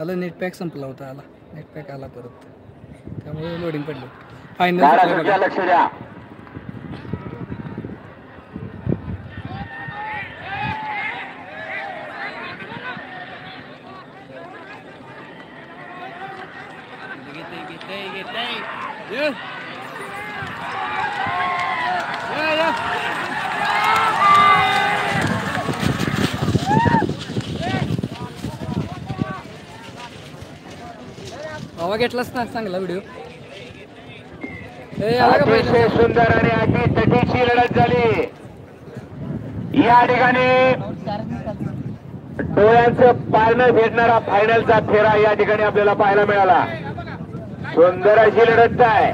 आला net pack संपला होता. आला नेट पॅक आला परत, त्यामुळे लोडिंग पडलं. फायनल लक्ष द्या. हवा घेतलास ना चांगला व्हिडिओ. अतिशय सुंदर आणि अतिशय लढत झाली या ठिकाणी. डोळ्यांचं पारणं भेटणारा फायनलचा फेरा या ठिकाणी आपल्याला पाहायला मिळाला. सुंदर अशी लढत आहे.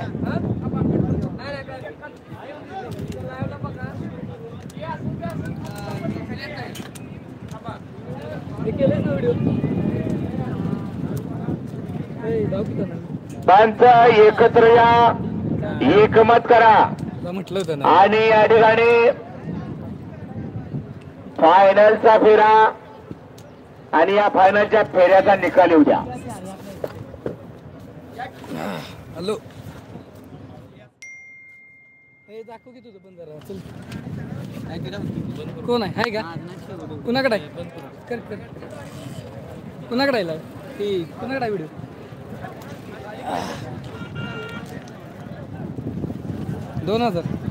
पंच एकत्र या, एकमत करा म्हटलं होतं ना. आणि या ठिकाणी फायनलचा फेरा आणि या फायनलच्या फेऱ्याचा निकाल येऊ द्या. हॅलो दाखव की तुझं पण जरा. चल कोण आहे का? कुणाकडे आहे? कर कर कुणाकडे आहे? कुणाकडे आहे व्हिडिओ? $2000